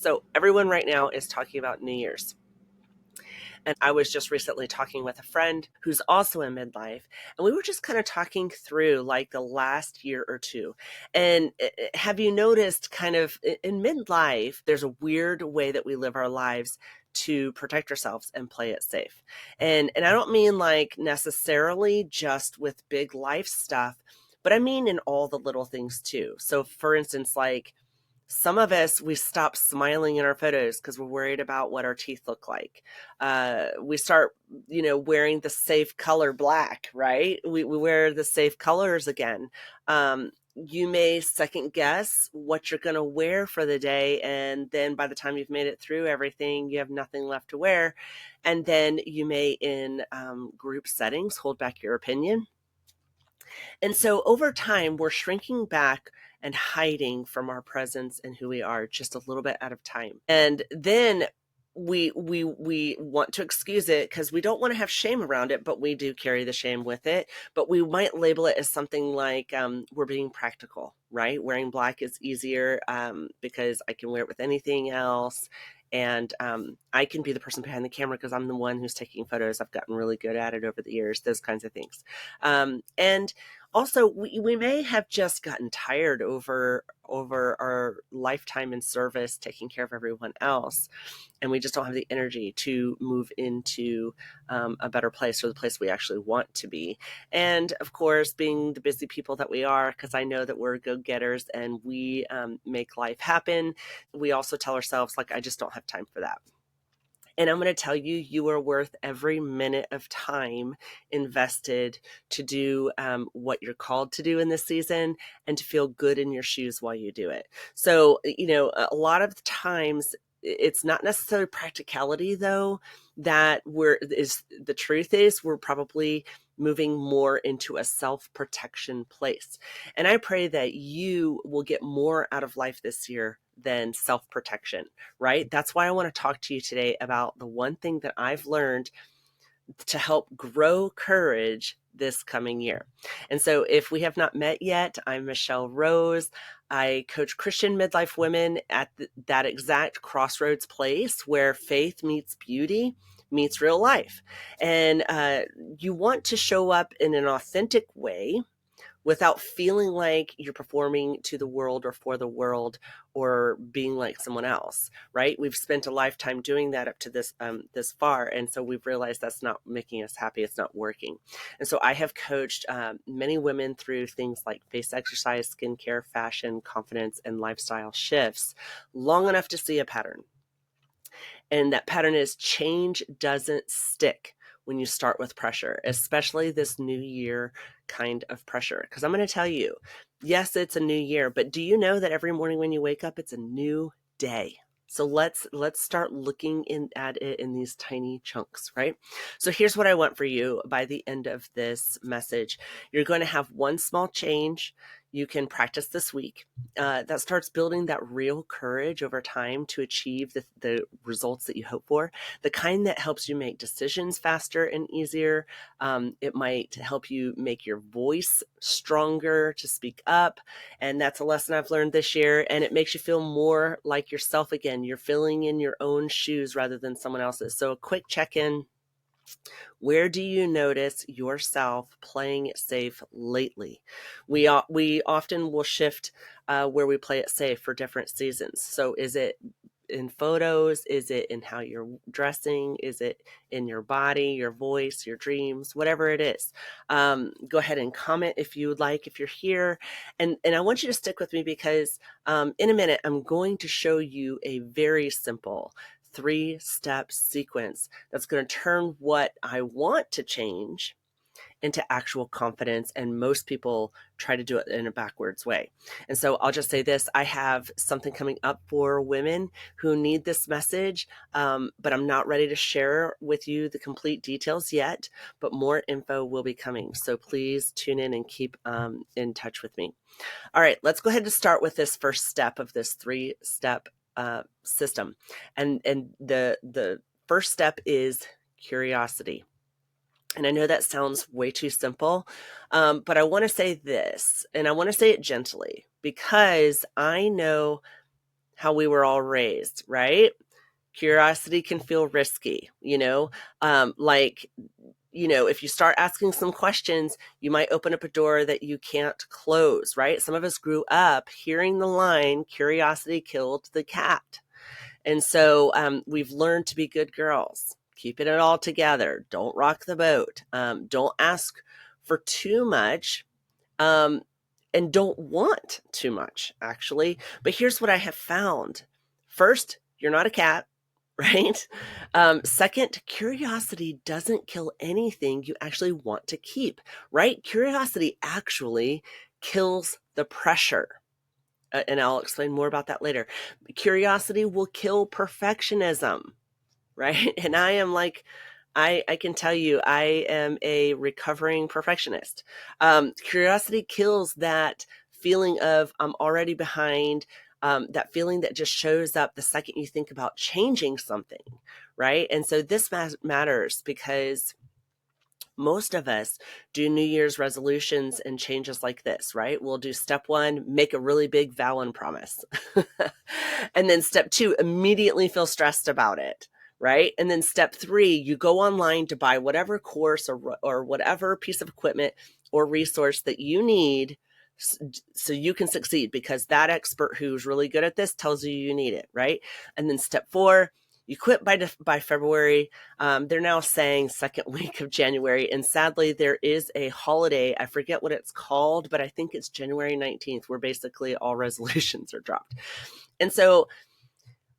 So everyone right now is talking about New Year's. And I was just recently talking with a friend who's also in midlife, and we were just kind of talking through like the last year or two. And have you noticed kind of in midlife, there's a weird way that we live our lives to protect ourselves and play it safe. And I don't mean like necessarily just with big life stuff, but I mean in all the little things too. So for instance, like some of us, we stop smiling in our photos because we're worried about what our teeth look like. We start, wearing the safe color black, right? We wear the safe colors again. You may second guess what you're going to wear for the day. And then by the time you've made it through everything, you have nothing left to wear. And then you may, in group settings, hold back your opinion. And so over time, we're shrinking back and hiding from our presence and who we are just a little bit at a time. And then we want to excuse it because we don't want to have shame around it, but we do carry the shame with it. But we might label it as something like we're being practical, right? Wearing black is easier because I can wear it with anything else. And I can be the person behind the camera because I'm the one who's taking photos. I've gotten really good at it over the years, those kinds of things. And also, we may have just gotten tired over our lifetime in service, taking care of everyone else, and we just don't have the energy to move into a better place or the place we actually want to be. And of course, being the busy people that we are, because I know that we're go-getters and we make life happen, we also tell ourselves, like, I just don't have time for that. And I'm going to tell you, you are worth every minute of time invested to do what you're called to do in this season and to feel good in your shoes while you do it. So, a lot of times it's not necessarily practicality, though, that the truth is we're probably moving more into a self-protection place. And I pray that you will get more out of life this year than self-protection, right? That's why I want to talk to you today about the one thing that I've learned to help grow courage this coming year. And so if we have not met yet, I'm Michelle Rose. I coach Christian midlife women at that exact crossroads place where faith meets beauty meets real life. And you want to show up in an authentic way without feeling like you're performing to the world or for the world or being like someone else, right? We've spent a lifetime doing that up to this far, and so we've realized that's not making us happy. It's not working. And so I have coached many women through things like face exercise, skincare, fashion, confidence, and lifestyle shifts long enough to see a pattern. And that pattern is change doesn't stick when you start with pressure, especially this new year kind of pressure. Because I'm going to tell you, yes, it's a new year, but do you know that every morning when you wake up, it's a new day? So let's start looking at it in these tiny chunks, right? So here's what I want for you by the end of this message. You're going to have one small change you can practice this week that starts building that real courage over time to achieve the results that you hope for, the kind that helps you make decisions faster and easier. It might help you make your voice stronger to speak up. And that's a lesson I've learned this year. And it makes you feel more like yourself again. You're filling in your own shoes rather than someone else's. So a quick check-in. Where do you notice yourself playing it safe lately? We often will shift where we play it safe for different seasons. So is it in photos? Is it in how you're dressing? Is it in your body, your voice, your dreams, whatever it is? Go ahead and comment if you would like, if you're here. And I want you to stick with me because in a minute, I'm going to show you a very simple 3-step sequence that's going to turn what I want to change into actual confidence. And most people try to do it in a backwards way. And so I'll just say this, I have something coming up for women who need this message, but I'm not ready to share with you the complete details yet, but more info will be coming. So please tune in and keep in touch with me. All right, let's go ahead and start with this first step of this 3-step system. And the first step is curiosity. And I know that sounds way too simple, but I want to say this, and I want to say it gently, because I know how we were all raised, right? Curiosity can feel risky, like, if you start asking some questions, you might open up a door that you can't close, right? Some of us grew up hearing the line, curiosity killed the cat. And so we've learned to be good girls, keeping it all together. Don't rock the boat. Don't ask for too much. Um, and don't want too much, actually. But here's what I have found. First, you're not a cat, right? Second, curiosity doesn't kill anything you actually want to keep, right? Curiosity actually kills the pressure. And I'll explain more about that later. Curiosity will kill perfectionism, right? And I am like, I can tell you, I am a recovering perfectionist. Curiosity kills that feeling of I'm already behind, that feeling that just shows up the second you think about changing something, right? And so this matters because most of us do New Year's resolutions and changes like this, right? We'll do step one, make a really big vow and promise. And then step two, immediately feel stressed about it, right? And then step three, you go online to buy whatever course or whatever piece of equipment or resource that you need so you can succeed because that expert who's really good at this tells you need it, right? And then step four, you quit by February. They're now saying second week of January. And sadly, there is a holiday. I forget what it's called, but I think it's January 19th, where basically all resolutions are dropped. And so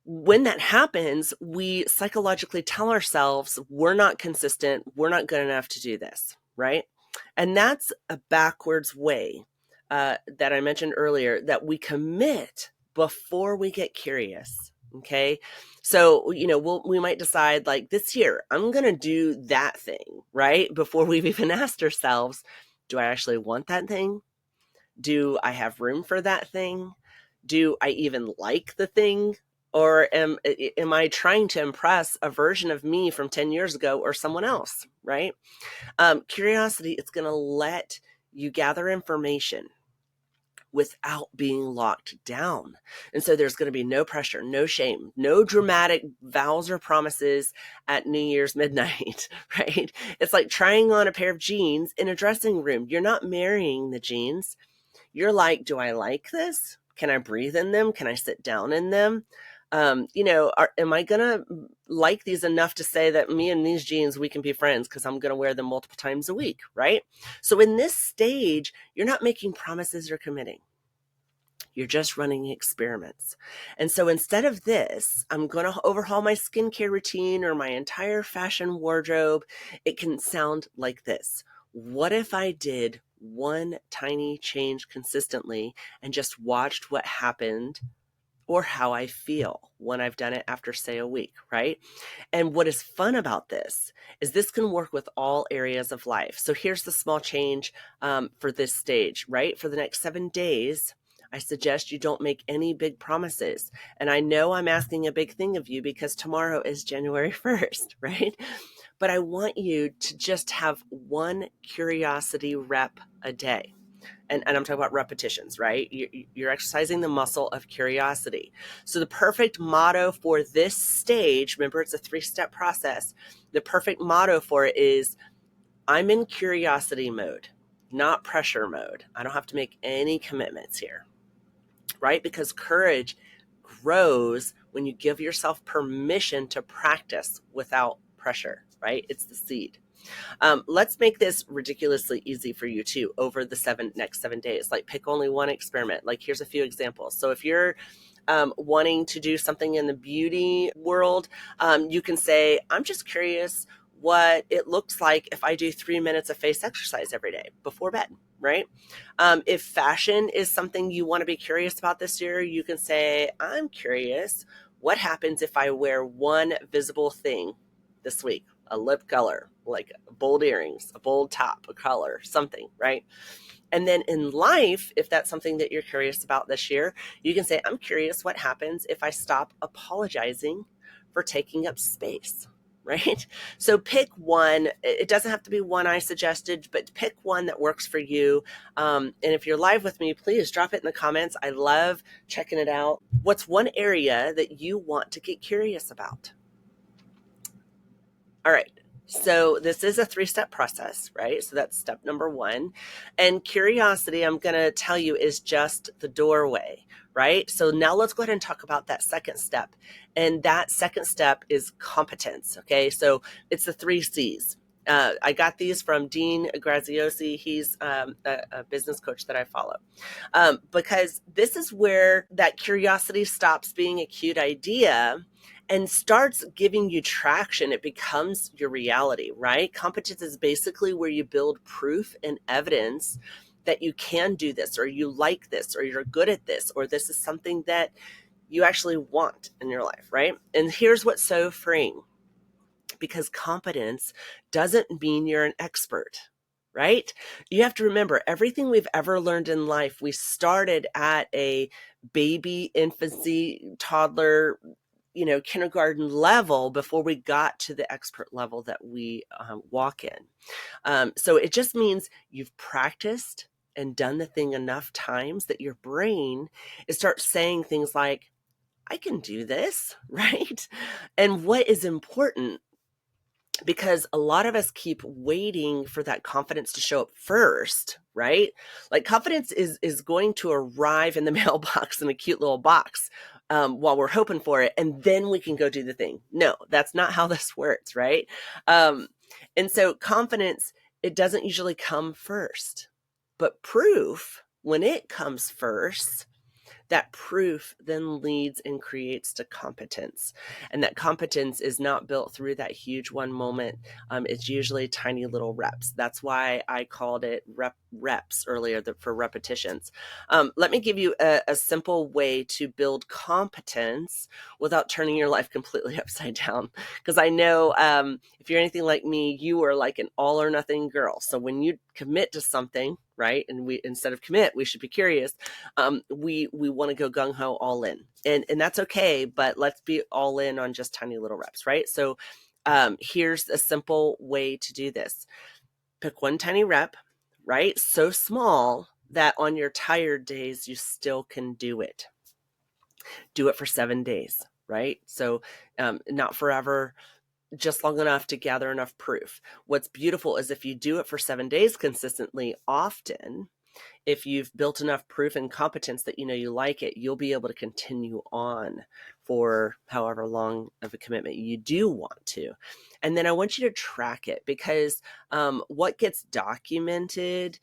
when that happens, we psychologically tell ourselves, we're not consistent. We're not good enough to do this, right? And that's a backwards way that I mentioned earlier, that we commit before we get curious. Okay. So, we might decide like this year, I'm going to do that thing, right? Before we've even asked ourselves, do I actually want that thing? Do I have room for that thing? Do I even like the thing? Or am I trying to impress a version of me from 10 years ago or someone else, right? Curiosity, it's going to let you gather information without being locked down. And so there's going to be no pressure, no shame, no dramatic vows or promises at New Year's midnight, right? It's like trying on a pair of jeans in a dressing room. You're not marrying the jeans. You're like, do I like this? Can I breathe in them? Can I sit down in them? Am I going to like these enough to say that me and these jeans, we can be friends because I'm going to wear them multiple times a week, right? So in this stage, you're not making promises or committing. You're just running experiments. And so instead of this, I'm going to overhaul my skincare routine or my entire fashion wardrobe. It can sound like this. What if I did one tiny change consistently and just watched what happened or how I feel when I've done it after, say, a week, right? And what is fun about this is this can work with all areas of life. So here's the small change for this stage, right? For the next 7 days, I suggest you don't make any big promises. And I know I'm asking a big thing of you because tomorrow is January 1st, right? But I want you to just have one curiosity rep a day. And I'm talking about repetitions, right? You're exercising the muscle of curiosity. So the perfect motto for this stage, remember it's a 3-step process. The perfect motto for it is, I'm in curiosity mode, not pressure mode. I don't have to make any commitments here, right? Because courage grows when you give yourself permission to practice without pressure, right? It's the seed. Let's make this ridiculously easy for you too over the next 7 days. Like pick only one experiment. Like here's a few examples. So if you're wanting to do something in the beauty world, you can say, I'm just curious what it looks like if I do 3 minutes of face exercise every day before bed, right? If fashion is something you want to be curious about this year, you can say, I'm curious what happens if I wear one visible thing this week, a lip color, like bold earrings, a bold top, a color, something, right? And then in life, if that's something that you're curious about this year, you can say, I'm curious what happens if I stop apologizing for taking up space. right? So pick one. It doesn't have to be one I suggested, but pick one that works for you. And if you're live with me, please drop it in the comments. I love checking it out. What's one area that you want to get curious about? All right. So this is a 3-step process, right? So that's step number 1. And curiosity, I'm going to tell you, is just the doorway, right? So now let's go ahead and talk about that second step. And that second step is competence. Okay. So it's the 3 C's. I got these from Dean Graziosi. He's a business coach that I follow. Because this is where that curiosity stops being a cute idea and starts giving you traction. It becomes your reality, right? Competence is basically where you build proof and evidence that you can do this, or you like this, or you're good at this, or this is something that you actually want in your life, right? And here's what's so freeing, because competence doesn't mean you're an expert, right? You have to remember, everything we've ever learned in life, we started at a baby, infancy, toddler, kindergarten level before we got to the expert level that we walk in. So it just means you've practiced and done the thing enough times that your brain is starts saying things like, I can do this, right? And what is important, because a lot of us keep waiting for that confidence to show up first, right? Like confidence is going to arrive in the mailbox in a cute little box while we're hoping for it, and then we can go do the thing. No, that's not how this works, right? And so confidence, it doesn't usually come first, but proof, when it comes first, that proof then leads and creates to competence. And that competence is not built through that huge one moment. It's usually tiny little reps. That's why I called it reps earlier, for repetitions. Let me give you a simple way to build competence without turning your life completely upside down. Because I know if you're anything like me, you are like an all or nothing girl. So when you commit to something, right, and we, instead of commit, we should be curious. We want to go gung-ho all in, and that's okay, but let's be all in on just tiny little reps, right? So here's a simple way to do this. Pick one tiny rep, right? So small that on your tired days, you still can do it. Do it for 7 days, right? So not forever, just long enough to gather enough proof. What's beautiful is if you do it for 7 days consistently, often, if you've built enough proof and competence that you like it, you'll be able to continue on for however long of a commitment you do want to. And then I want you to track it, because what gets documented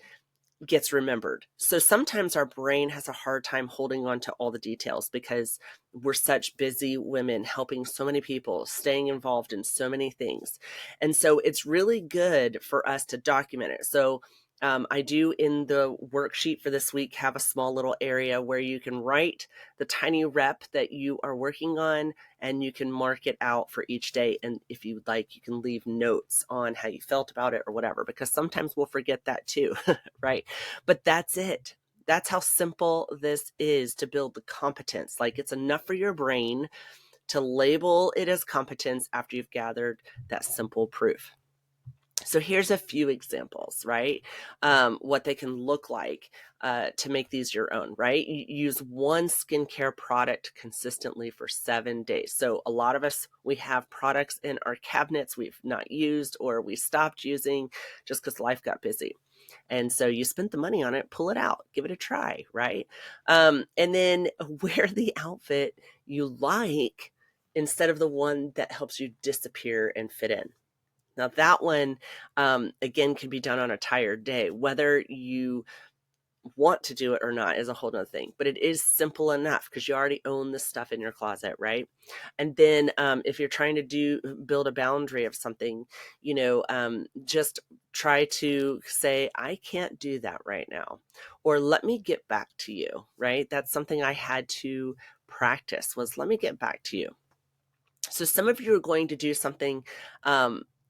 gets remembered. So sometimes our brain has a hard time holding on to all the details, because we're such busy women helping so many people, staying involved in so many things. And so it's really good for us to document it. So I do, in the worksheet for this week, have a small little area where you can write the tiny rep that you are working on, and you can mark it out for each day. And if you would like, you can leave notes on how you felt about it or whatever, because sometimes we'll forget that too, right? But that's it. That's how simple this is to build the competence. Like, it's enough for your brain to label it as competence after you've gathered that simple proof. So here's a few examples, right? What they can look like to make these your own, right? You use one skincare product consistently for 7 days. So a lot of us, we have products in our cabinets we've not used, or we stopped using just because life got busy. And so you spent the money on it, pull it out, give it a try, right? And then wear the outfit you like instead of the one that helps you disappear and fit in. Now that one, again, can be done on a tired day. Whether you want to do it or not is a whole nother thing, but it is simple enough because you already own the stuff in your closet, right? And then if you're trying to build a boundary of something, just try to say, I can't do that right now, or let me get back to you, right? That's something I had to practice, was let me get back to you. So some of you are going to do something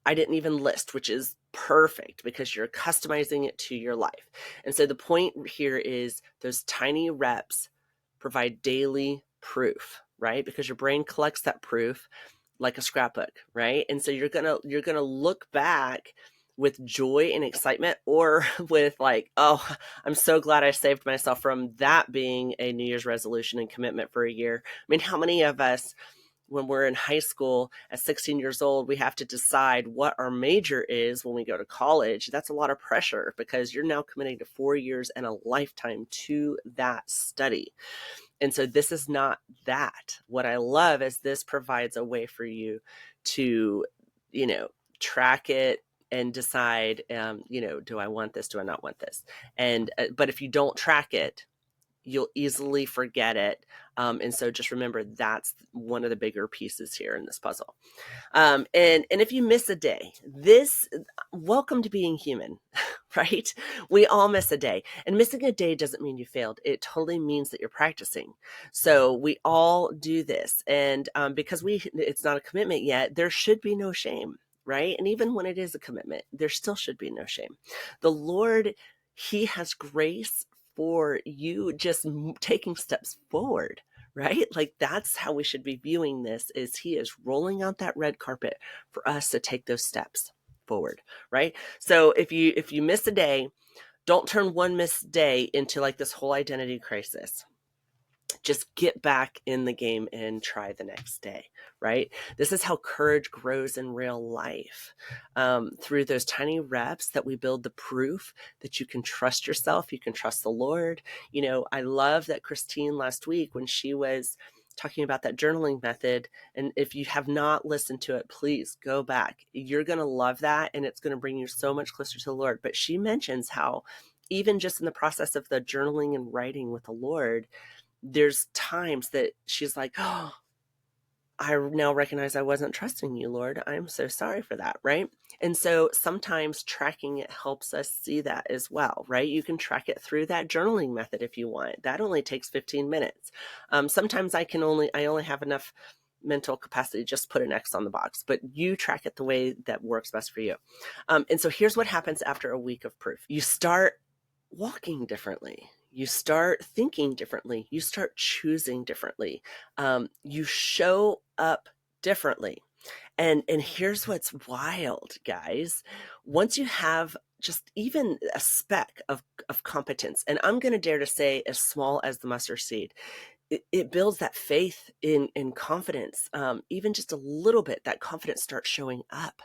I didn't even list, which is perfect because you're customizing it to your life. And so the point here is those tiny reps provide daily proof, right? Because your brain collects that proof. like a scrapbook, right? And so you're gonna look back with joy and excitement, or with like, oh, I'm so glad I saved myself from that being a New Year's resolution and commitment for a year. I mean, how many of us, when we're in high school at 16 years old, we have to decide what our major is when we go to college? That's a lot of pressure, because you're now committing to 4 years and a lifetime to that study. And so this is not that. What I love is this provides a way for you to, track it and decide, do I want this? Do I not want this? And, but if you don't track it, you'll easily forget it. And so just remember, that's one of the bigger pieces here in this puzzle. And if you miss a day, welcome to being human, right? We all miss a day, and missing a day doesn't mean you failed. It totally means that you're practicing. So we all do this. And because it's not a commitment yet, there should be no shame, right? And even when it is a commitment, there still should be no shame. The Lord, He has grace for you just taking steps forward, right? Like, that's how we should be viewing this, is He is rolling out that red carpet for us to take those steps forward, right? So if you miss a day, don't turn one missed day into like this whole identity crisis. Just get back in the game and try the next day, right? This is how courage grows in real life. Through those tiny reps that we build the proof that you can trust yourself, you can trust the Lord. I love that Christine last week, when she was talking about that journaling method, and if you have not listened to it, please go back. You're going to love that, and it's going to bring you so much closer to the Lord. But she mentions how even just in the process of the journaling and writing with the Lord, there's times that she's like, oh, I now recognize I wasn't trusting you, Lord. I'm so sorry for that, right? And so sometimes tracking it helps us see that as well, right? You can track it through that journaling method if you want. That only takes 15 minutes. Sometimes I only have enough mental capacity to just put an X on the box, but you track it the way that works best for you. And so here's what happens after a week of proof. You start walking differently. You start thinking differently. You start choosing differently. You show up differently. And here's what's wild, guys. Once you have just even a speck of competence, and I'm going to dare to say as small as the mustard seed, it builds that faith in confidence. Even just a little bit, that confidence starts showing up.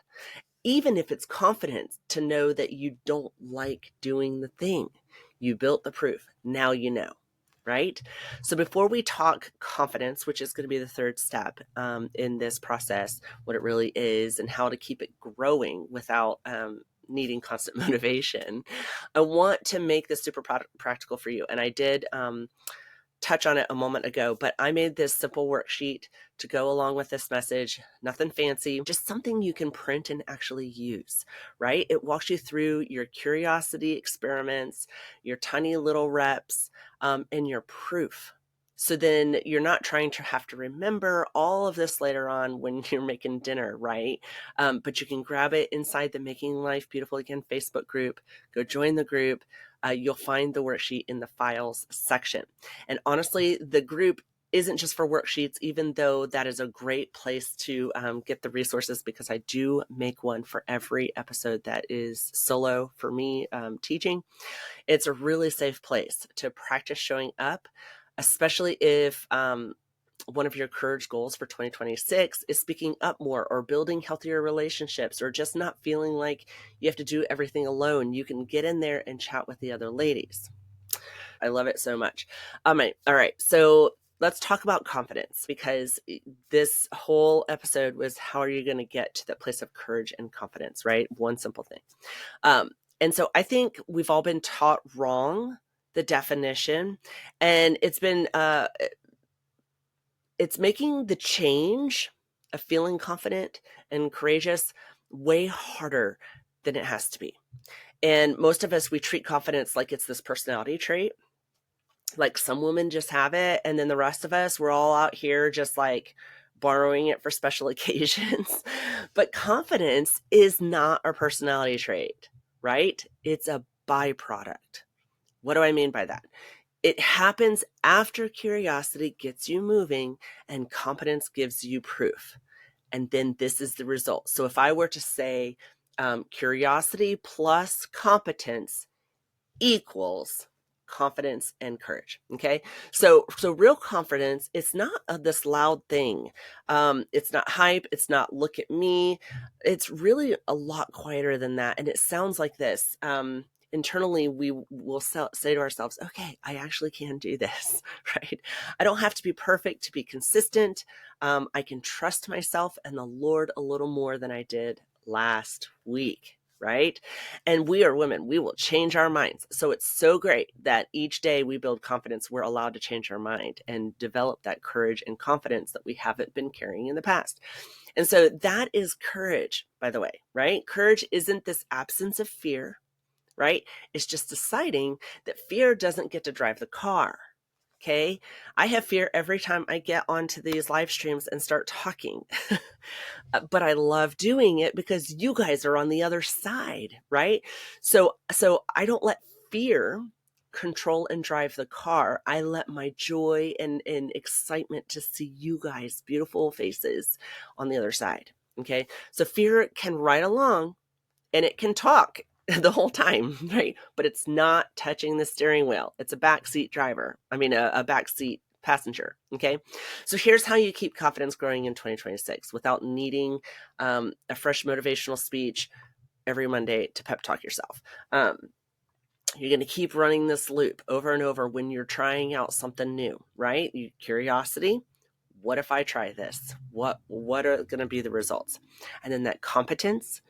Even if it's confidence to know that you don't like doing the thing. You built the proof. Now you know, right? So before we talk confidence, which is going to be the third step in this process, what it really is and how to keep it growing without needing constant motivation, I want to make this super practical for you. And I did touch on it a moment ago, but I made this simple worksheet to go along with this message. Nothing fancy, just something you can print and actually use, right? It walks you through your curiosity experiments, your tiny little reps, and your proof. So then you're not trying to have to remember all of this later on when you're making dinner, right? But you can grab it inside the Making Life Beautiful Again Facebook group. Go join the group. You'll find the worksheet in the files section. And honestly, the group isn't just for worksheets, even though that is a great place to get the resources, because I do make one for every episode that is solo for me teaching. It's a really safe place to practice showing up, especially if one of your courage goals for 2026 is speaking up more, or building healthier relationships, or just not feeling like you have to do everything alone. You can get in there and chat with the other ladies. I love it so much. All right. So let's talk about confidence, because this whole episode was, how are you going to get to that place of courage and confidence, right? One simple thing. And so I think we've all been taught wrong the definition, and it's making the change of feeling confident and courageous way harder than it has to be. And most of us, we treat confidence like it's this personality trait. Like, some women just have it, and then the rest of us, we're all out here just like borrowing it for special occasions. But confidence is not a personality trait, right? It's a byproduct. What do I mean by that? It happens after curiosity gets you moving and competence gives you proof. And then this is the result. So if I were to say curiosity plus competence equals confidence and courage. Okay. So real confidence, it's not this loud thing. It's not hype. It's not look at me. It's really a lot quieter than that. And it sounds like this. Internally, we will say to ourselves, okay, I actually can do this, right? I don't have to be perfect to be consistent. I can trust myself and the Lord a little more than I did last week, right? And we are women. We will change our minds. So it's so great that each day we build confidence. We're allowed to change our mind and develop that courage and confidence that we haven't been carrying in the past. And so that is courage, by the way, right? Courage isn't this absence of fear, right? It's just deciding that fear doesn't get to drive the car. Okay. I have fear every time I get onto these live streams and start talking. But I love doing it because you guys are on the other side, right? So I don't let fear control and drive the car. I let my joy and excitement to see you guys' beautiful faces on the other side. Okay. So fear can ride along and it can talk the whole time, right? But it's not touching the steering wheel. It's a backseat driver. I mean, a backseat passenger. Okay. So here's how you keep confidence growing in 2026 without needing a fresh motivational speech every Monday to pep talk yourself. You're going to keep running this loop over and over when you're trying out something new, right? Curiosity. What if I try this? What are going to be the results? And then that competence.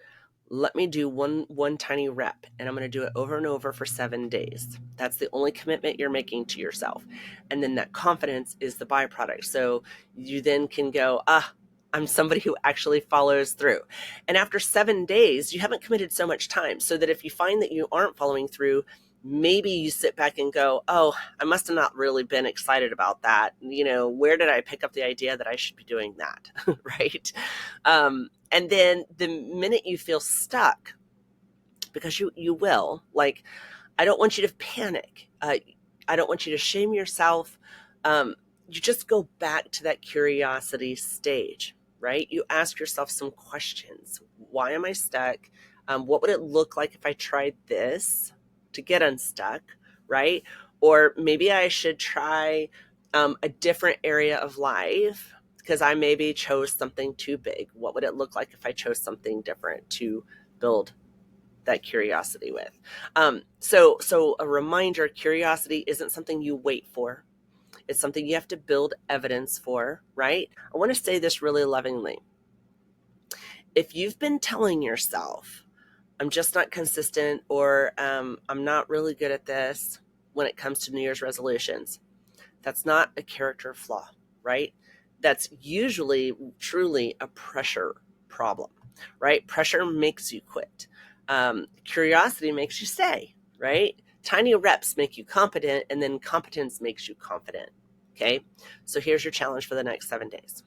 Let me do one tiny rep, and I'm going to do it over and over for 7 days. That's the only commitment you're making to yourself. And then that confidence is the byproduct. So you then can go, I'm somebody who actually follows through. And after 7 days, you haven't committed so much time, so that if you find that you aren't following through, maybe you sit back and go, oh, I must have not really been excited about that. Where did I pick up the idea that I should be doing that? Right? And then the minute you feel stuck, because you will, like, I don't want you to panic. I don't want you to shame yourself. You just go back to that curiosity stage, right? You ask yourself some questions. Why am I stuck? What would it look like if I tried this to get unstuck, right? Or maybe I should try a different area of life because I maybe chose something too big. What would it look like if I chose something different to build that curiosity with? So a reminder, curiosity isn't something you wait for. It's something you have to build evidence for, right? I want to say this really lovingly. If you've been telling yourself, I'm just not consistent, or I'm not really good at this when it comes to New Year's resolutions, that's not a character flaw, right? That's usually truly a pressure problem, right? Pressure makes you quit. Curiosity makes you stay, right? Tiny reps make you competent, and then competence makes you confident. Okay. So here's your challenge for the next 7 days.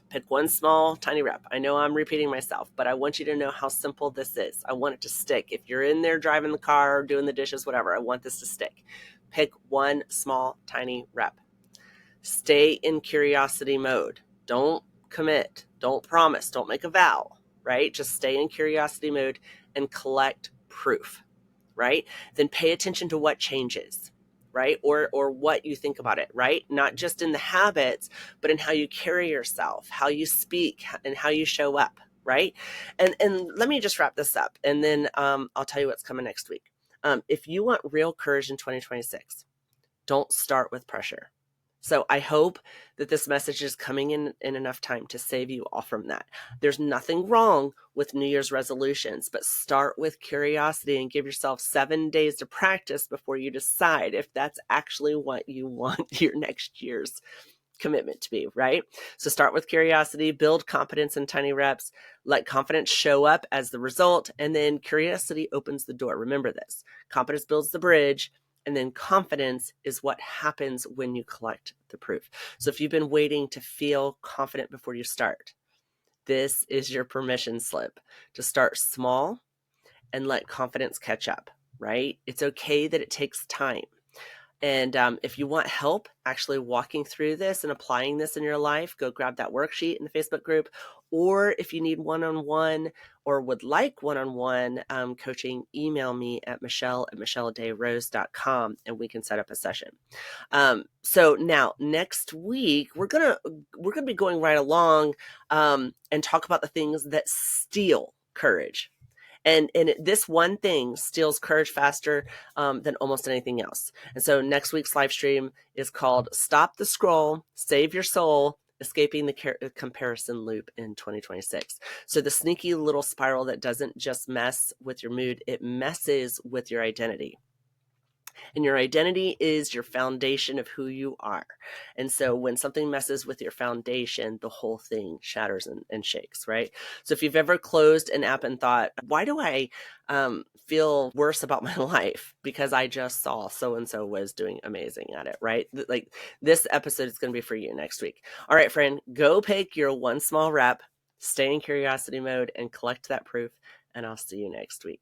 Pick one small, tiny rep. I know I'm repeating myself, but I want you to know how simple this is. I want it to stick. If you're in there driving the car or doing the dishes, whatever, I want this to stick. Pick one small, tiny rep. Stay in curiosity mode. Don't commit. Don't promise. Don't make a vow, right? Just stay in curiosity mode and collect proof, right? Then pay attention to what changes, right? Or what you think about it, right? Not just in the habits, but in how you carry yourself, how you speak, and how you show up, right? And let me just wrap this up, and then I'll tell you what's coming next week. If you want real courage in 2026, don't start with pressure. So I hope that this message is coming in enough time to save you all from that. There's nothing wrong with New Year's resolutions, but start with curiosity and give yourself 7 days to practice before you decide if that's actually what you want your next year's commitment to be, right? So start with curiosity, build competence in tiny reps, let confidence show up as the result, and then curiosity opens the door. Remember this: competence builds the bridge, and then confidence is what happens when you collect the proof. So if you've been waiting to feel confident before you start, this is your permission slip to start small and let confidence catch up, right? It's okay that it takes time. And if you want help actually walking through this and applying this in your life, go grab that worksheet in the Facebook group. Or if you need one-on-one or would like one-on-one coaching, email me at michelle@michelledayrose.com and we can set up a session. So now next week, we're gonna be going right along and talk about the things that steal courage. And this one thing steals courage faster than almost anything else. And so next week's live stream is called Stop the Scroll, Save Your Soul, Escaping the Comparison Loop in 2026. So the sneaky little spiral that doesn't just mess with your mood, it messes with your identity. And your identity is your foundation of who you are. And so when something messes with your foundation, the whole thing shatters and shakes, right? So if you've ever closed an app and thought, why do I feel worse about my life? Because I just saw so-and-so was doing amazing at it, right? Like this episode is going to be for you next week. All right, friend, go pick your one small rep, stay in curiosity mode and collect that proof. And I'll see you next week.